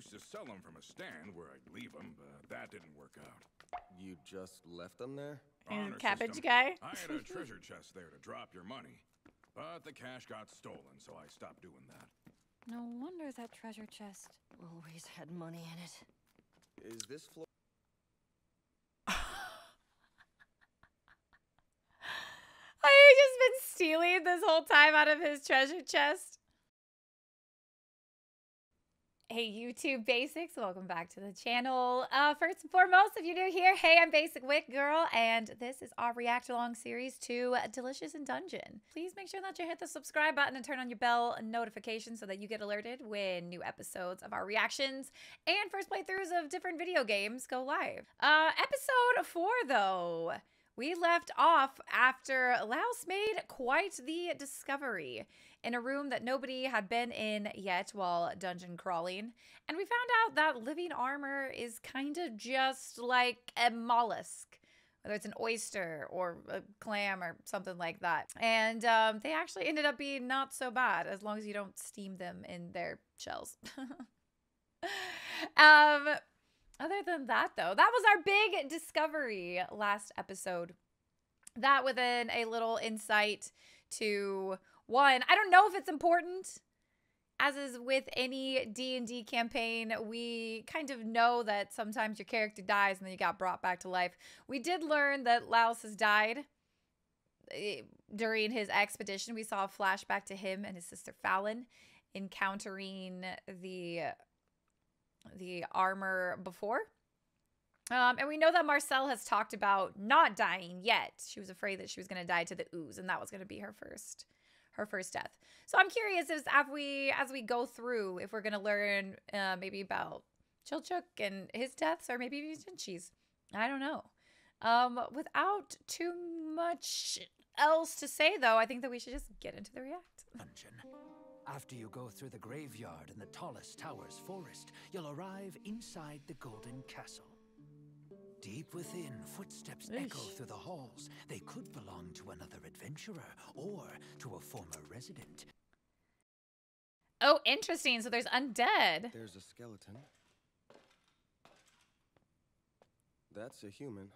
used to sell them from a stand where I'd leave them, but that didn't work out. You just left them there? Honor Cabbage system. guy? I had a treasure chest there to drop your money, but the cash got stolen, so I stopped doing that. No wonder that treasure chest Always had money in it. Is this floor? He's just been stealing this whole time out of his treasure chest. Hey YouTube Basics, welcome back to the channel. First and foremost, if you're new here, hey, I'm Basicwitgirl, and this is our react-along series to Delicious in Dungeon. Please make sure that you hit the subscribe button and turn on your bell notification so that you get alerted when new episodes of our reactions and first playthroughs of different video games go live. Episode 4, though. We left off after Laos made quite the discovery in a room that nobody had been in yet while dungeon crawling. And we found out that living armor is kind of just like a mollusk, whether it's an oyster or a clam or something like that. And they actually ended up being not so bad as long as you don't steam them in their shells. Other than that, though, that was our big discovery last episode. That within a little insight to one, I don't know if it's important. As is with any D&D campaign, we kind of know that sometimes your character dies and then you got brought back to life. We did learn that Laos has died during his expedition. We saw a flashback to him and his sister Fallon encountering the armor before. And we know that Marcel has talked about not dying yet. She was afraid that she was going to die to the ooze, and that was going to be her first death. So I'm curious as we go through, if we're going to learn maybe about Chilchuk and his deaths, or maybe even Jinchi's. I don't know. Without too much else to say, though, I think that we should just get into the react. Dungeon. After you go through the graveyard in the tallest tower's forest, you'll arrive inside the Golden Castle. Deep within, footsteps echo through the halls. They could belong to another adventurer or to a former resident. Oh, interesting. So there's undead. There's a skeleton. That's a human.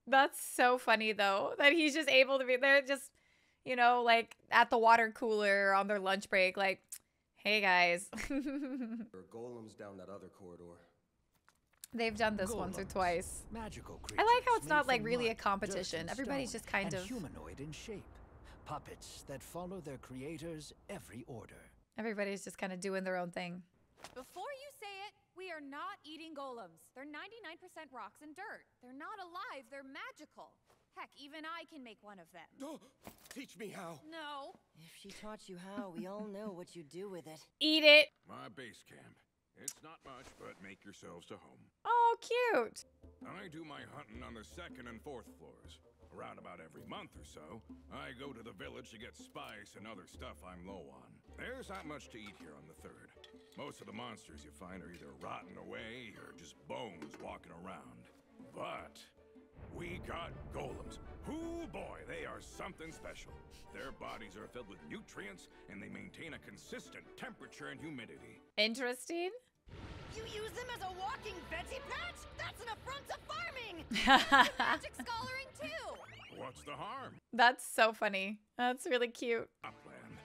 That's so funny, though, that he's just able to be there, just, you know, like at the water cooler on their lunch break, like, hey, guys. There are golems down that other corridor. They've done this once or twice. Magical I like how it's creatures not made like from really a mud, dirt, competition. and Everybody's stone, just kind and of humanoid in shape. Puppets that follow their creators' every order. Everybody's just kind of doing their own thing. Before you say it, we are not eating golems. They're 99% rocks and dirt. They're not alive, they're magical. Heck, even I can make one of them. Oh, teach me how. No. If she taught you how, we all know what you do with it. Eat it. My base camp. It's not much, but make yourselves to home. Oh, cute. I do my hunting on the 2nd and 4th floors. Around about every month or so, I go to the village to get spice and other stuff I'm low on. There's not much to eat here on the 3rd. Most of the monsters you find are either rotting away or just bones walking around. But we got golems. Ooh boy, they are something special. Their bodies are filled with nutrients and they maintain a consistent temperature and humidity. Interesting. You use them as a walking veggie patch? That's an affront to farming! Magic scholaring too. What's the harm? That's so funny. That's really cute. Upland.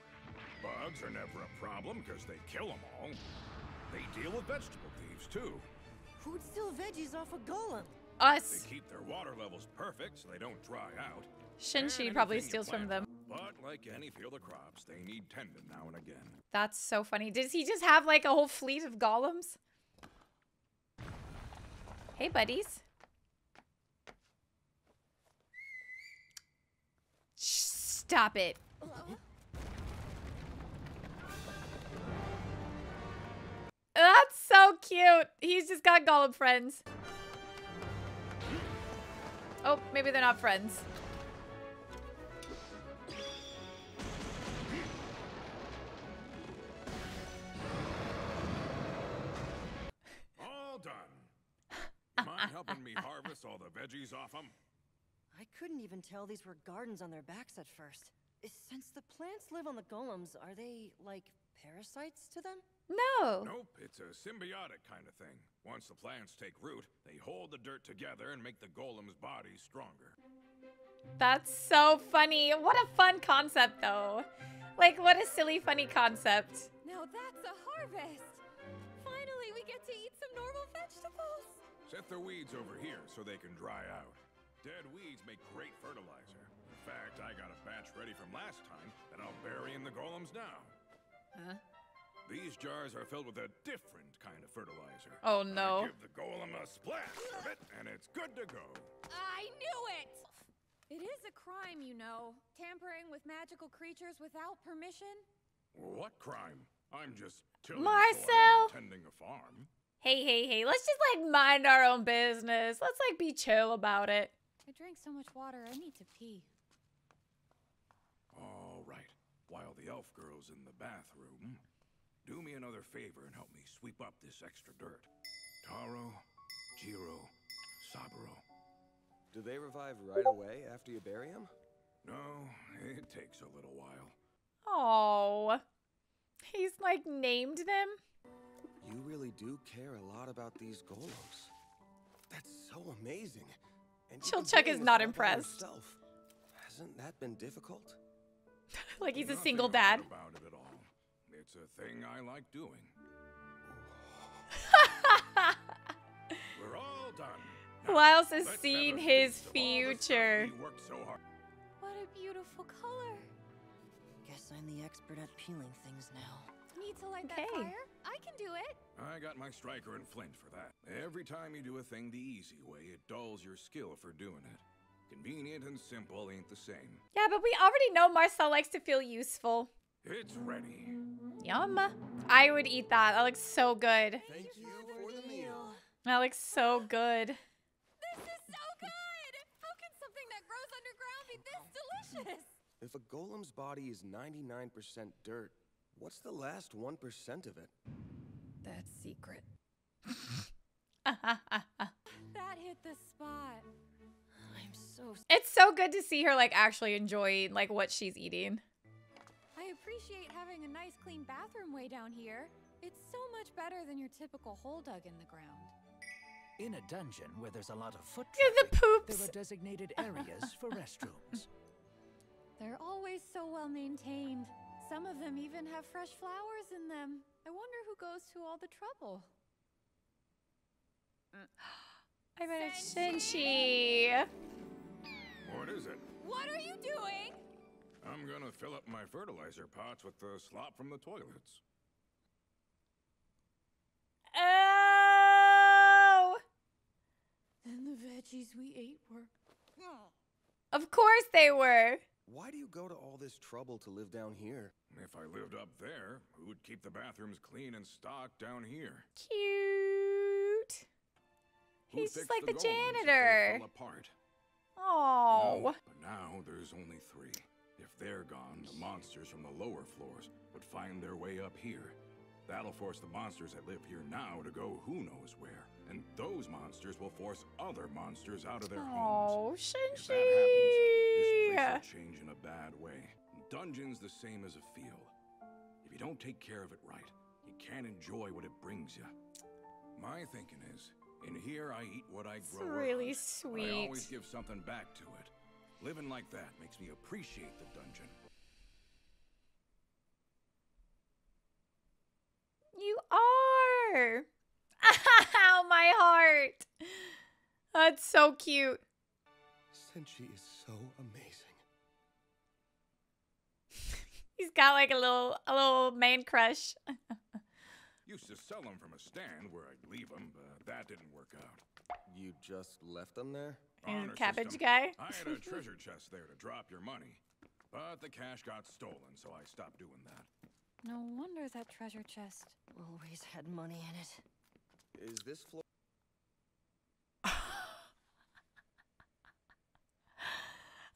Bugs are never a problem because they kill them all. They deal with vegetable thieves too. Who'd steal veggies off a golem? Us. They keep their water levels perfect so they don't dry out. Shinshi And probably anything you steals from plant, them. But like any field of crops, they need tending now and again. That's so funny. Does he just have like a whole fleet of golems? Hey, buddies. Stop it. That's so cute. He's just got golem friends. Oh, maybe they're not friends. All done. Mind helping me harvest all the veggies off them? I couldn't even tell these were gardens on their backs at first. Since the plants live on the golems, are they, like, parasites to them? No. Nope, it's a symbiotic kind of thing. Once the plants take root, they hold the dirt together and make the golem's body stronger. That's so funny. What a fun concept, though. Like, what a silly, funny concept. Now that's a harvest! Finally, we get to eat some normal vegetables! Set the weeds over here so they can dry out. Dead weeds make great fertilizer. In fact, I got a batch ready from last time that I'll bury in the golems now. Huh? These jars are filled with a different kind of fertilizer. Oh, no. I give the golem a splash of it, and it's good to go. I knew it! It is a crime, you know. Tampering with magical creatures without permission. What crime? I'm just tilling Marcel! soil and tending a farm. Hey, hey, hey. Let's just, like, mind our own business. Let's, like, be chill about it. I drank so much water, I need to pee. All right. While the elf girl's in the bathroom, do me another favor and help me sweep up this extra dirt. Taro, Jiro, Saburo. Do they revive right away after you bury them? No, it takes a little while. Oh, he's like named them. You really do care a lot about these golems. That's so amazing. And you've been Chilchuk doing is this not all by impressed. yourself. Hasn't that been difficult? Like he's a Nothing single hard dad. about it at all. It's a thing I like doing. We're all done. Now, Lyles has let's seen have a his feast of all the stuff future. we worked so hard. What a beautiful color. Guess I'm the expert at peeling things now. Need to light Okay. that fire? I can do it. I got my striker and flint for that. Every time you do a thing the easy way, it dulls your skill for doing it. Convenient and simple ain't the same. Yeah, but we already know Marcel likes to feel useful. It's ready. Yum. I would eat that. That looks so good. Thank you for the meal. That looks so good. This is so good! How can something that grows underground be this delicious? If a golem's body is 99% dirt, what's the last 1% of it? That's secret. It's That hit the spot. I'm so so good to see her like actually enjoying like what she's eating. I appreciate having a nice clean bathroom way down here. It's so much better than your typical hole dug in the ground. In a dungeon where there's a lot of foot Yeah, the traffic, poops. there are designated areas for restrooms. They're always so well maintained. Some of them even have fresh flowers in them. I wonder who goes to all the trouble. I bet it's Shinchi. What is it? What are you doing? I'm gonna fill up my fertilizer pots with the slop from the toilets. Oh! Then the veggies we ate were... Of course they were. Why do you go to all this trouble to live down here? If I lived up there, who'd keep the bathrooms clean and stocked down here? Cute. Who'd He's just fix like the golems if they janitor. fell apart? Oh. No, but now there's only 3. If they're gone, the monsters from the lower floors would find their way up here. That'll force the monsters that live here now to go who knows where. And those monsters will force other monsters out of their Oh, homes. If Shinchi. that happens, this place will change in a bad way. Dungeon's the same as a field. If you don't take care of it right, you can't enjoy what it brings you. My thinking is, in here I eat what I grow. or really hunt. sweet. I always give something back to it. Living like that makes me appreciate the dungeon. You are. Ow, my heart. That's so cute. Senshi is so amazing. He's got like a little man crush. Used to sell them from a stand where I'd leave them, but that didn't work out. You just left them there? He's a Honor cabbage system. guy. I had a treasure chest there to drop your money, but the cash got stolen, so I stopped doing that. No wonder that treasure chest. always had money in it. Is this floor?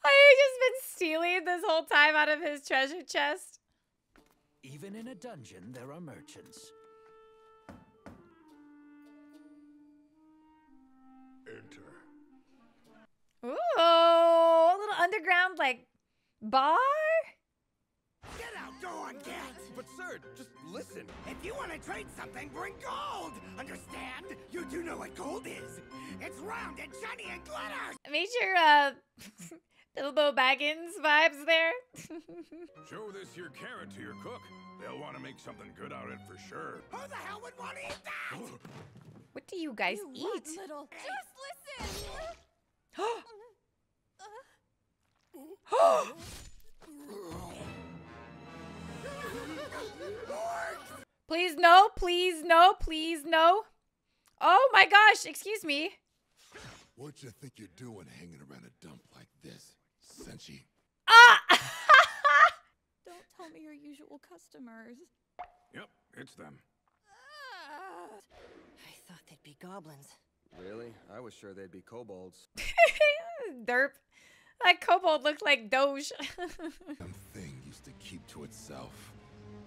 I've just been stealing this whole time out of his treasure chest. Even in a dungeon, there are merchants. Enter. Ooh, a little underground like bar. absurd. Just listen. If you want to trade something, bring gold! Understand? You do know what gold is. It's round and shiny and glitters! Made your Bilbo Baggins vibes there. Show this here carrot to your cook. They'll want to make something good out of it for sure. Who the hell would want to eat that? What do you guys You what, eat? little? Just listen. Please no, please no, please no. Oh my gosh, excuse me. What you think you're doing hanging around a dump like this, Senshi? Ah! Don't tell me your usual customers. Yep, it's them. I thought they'd be goblins. Really? I was sure they'd be kobolds. Derp. That kobold looked like Doge. Some thing used to keep to itself.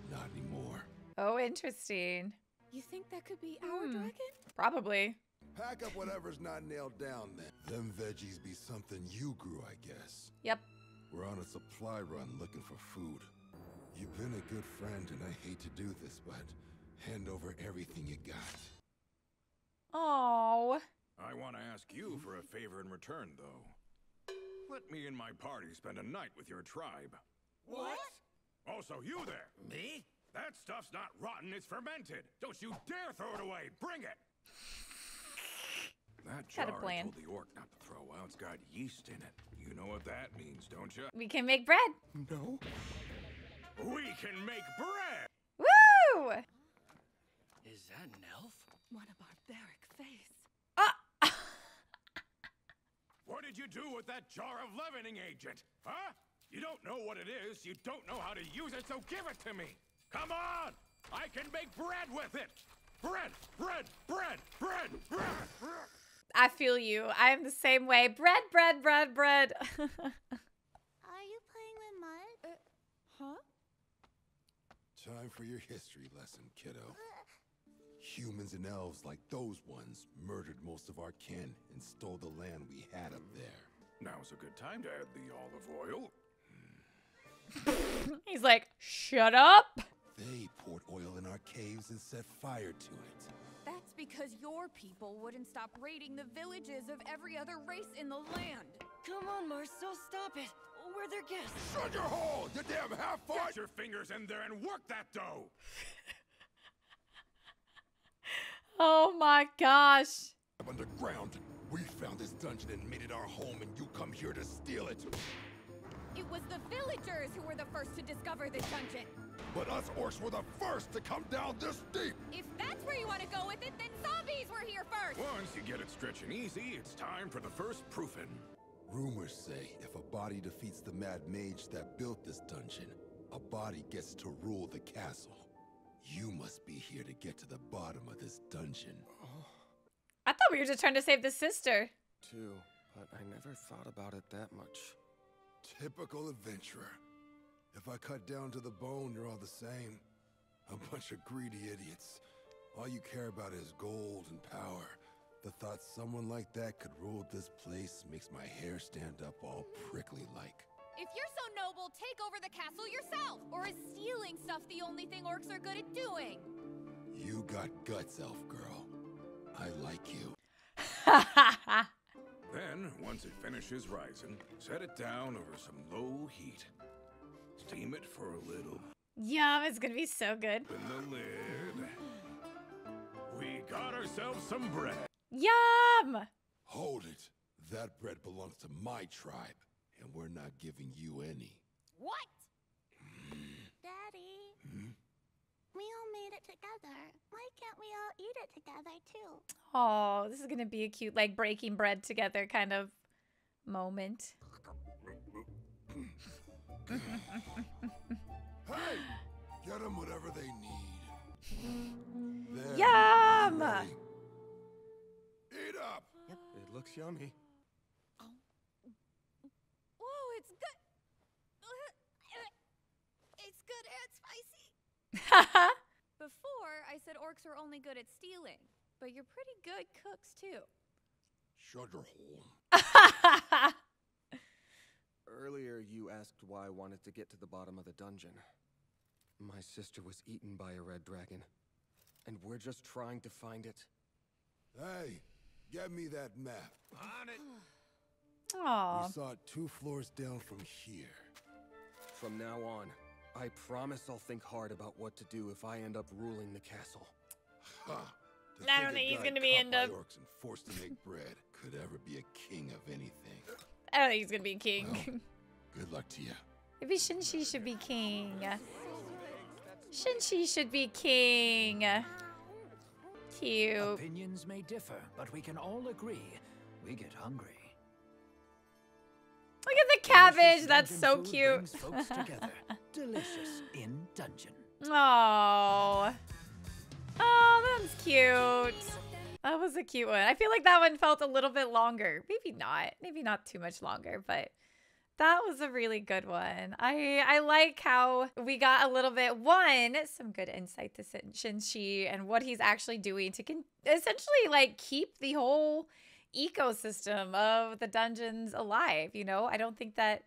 Not anymore. Oh, interesting. You think that could be our dragon? Probably. Pack up whatever's not nailed down then. Them veggies be something you grew, I guess. Yep. We're on a supply run looking for food. You've been a good friend and I hate to do this, but hand over everything you got. Oh. I want to ask you for a favor in return, though. Let me and my party spend a night with your tribe. What? Also, you there. Me? That stuff's not rotten, it's fermented. Don't you dare throw it away. Bring it. That Got a jar I plan. told the orc not to throw out's got yeast in it. You know what that means, don't you? We can make bread. No. We can make bread! Woo! Is that an elf? What a barbaric face. What did you do with that jar of leavening agent? Huh? You don't know what it is, you don't know how to use it, so give it to me! Come on! I can make bread with it! Bread! Bread! Bread! Bread! Bread! Bread! I feel you. I am the same way. Bread, bread, bread, bread. Are you playing with mud? Huh? Time for your history lesson, kiddo. Humans and elves like those ones murdered most of our kin and stole the land we had up there. Now's a good time to add the olive oil. He's like, shut up. They poured oil in our caves and set fire to it. That's because your people wouldn't stop raiding the villages of every other race in the land. Come on, Marcel, stop it. We're their guests. Shut your hole, you damn half-foot! Get your fingers in there and work that dough! Oh my gosh. Underground, we found this dungeon and made it our home, and you come here to steal it. It was the villagers who were the first to discover this dungeon. But us orcs were the first to come down this deep. If that's where you want to go with it, then zombies were here first. Once you get it stretching easy, it's time for the first proofing. Rumors say if a body defeats the mad mage that built this dungeon, a body gets to rule the castle. You must be here to get to the bottom of this dungeon. I thought we were just trying to save the sister. Too, but I never thought about it that much. Typical adventurer. If I cut down to the bone, you're all the same. A bunch of greedy idiots. All you care about is gold and power. The thought someone like that could rule this place makes my hair stand up all prickly like. If you're so noble, take over the castle yourself. Or is stealing stuff the only thing orcs are good at doing? You got guts, elf girl. I like you. Then, once it finishes rising, set it down over some low heat. Steam it for a little. Yum, it's gonna be so good. Open the lid. We got ourselves some bread. Yum! Hold it. That bread belongs to my tribe, and we're not giving you any. What? Daddy, we all made it together. Why can't we all eat it together, too? Oh, this is gonna be a cute, like, breaking bread together kind of moment. Hey! Get them whatever they need. There, Yum! ready. Eat up! Yep, it looks yummy. Whoa, it's good. It's good and spicy. Before, I said orcs were only good at stealing, but you're pretty good cooks, too. Shut your hole. Earlier, you asked why I wanted to get to the bottom of the dungeon. My sister was eaten by a red dragon, and we're just trying to find it. Hey, get me that map. On it. Aww. We saw it 2 floors down from here. From now on, I promise I'll think hard about what to do if I end up ruling the castle. Ha! I don't think he's gonna be end up. Orcs and forced to make bread could ever be a king of anything. I don't think he's gonna be king. Well, good luck to you. Maybe Shinshi should be king. Shinshi should be king. Cute. Opinions may differ, but we can all agree we get hungry. Look at the cabbage. Delicious That's dungeon so food cute. brings folks together. Delicious in dungeon. Oh. Oh, that's cute. That was a cute one. I feel like that one felt a little bit longer. Maybe not. Maybe not too much longer, but that was a really good one. I like how we got a little bit, some good insight to Shinshi and what he's actually doing to essentially like keep the whole ecosystem of the dungeons alive. You know, I don't think that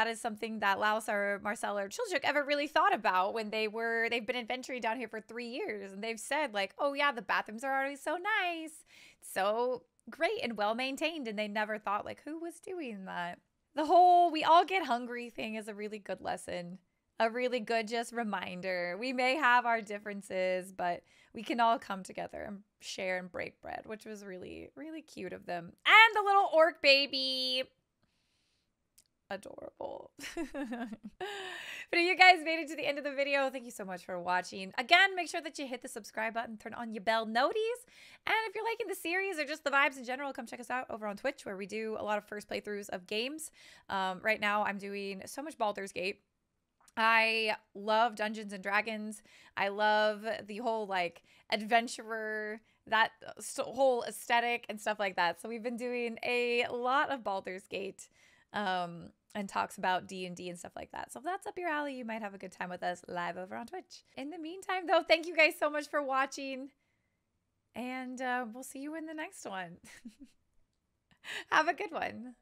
is something that Laos or Marcel or Chilchuk ever really thought about when they've been adventuring down here for 3 years, and they've said like, oh yeah, the bathrooms are already so nice, so great and well maintained, and they never thought like who was doing that. The whole we all get hungry thing is a really good lesson, a really good just reminder. We may have our differences, but we can all come together and share and break bread, which was really, really cute of them. And the little orc baby. Adorable. But if you guys made it to the end of the video, thank you so much for watching. Again, make sure that you hit the subscribe button, turn on your bell noties. And if you're liking the series or just the vibes in general, come check us out over on Twitch, where we do a lot of first playthroughs of games. Right now, I'm doing so much Baldur's Gate. I love Dungeons and Dragons. I love the whole like adventurer, that whole aesthetic and stuff like that. So we've been doing a lot of Baldur's Gate and talks about D&D and stuff like that. So if that's up your alley, you might have a good time with us live over on Twitch. In the meantime, though, thank you guys so much for watching, and we'll see you in the next one. Have a good one.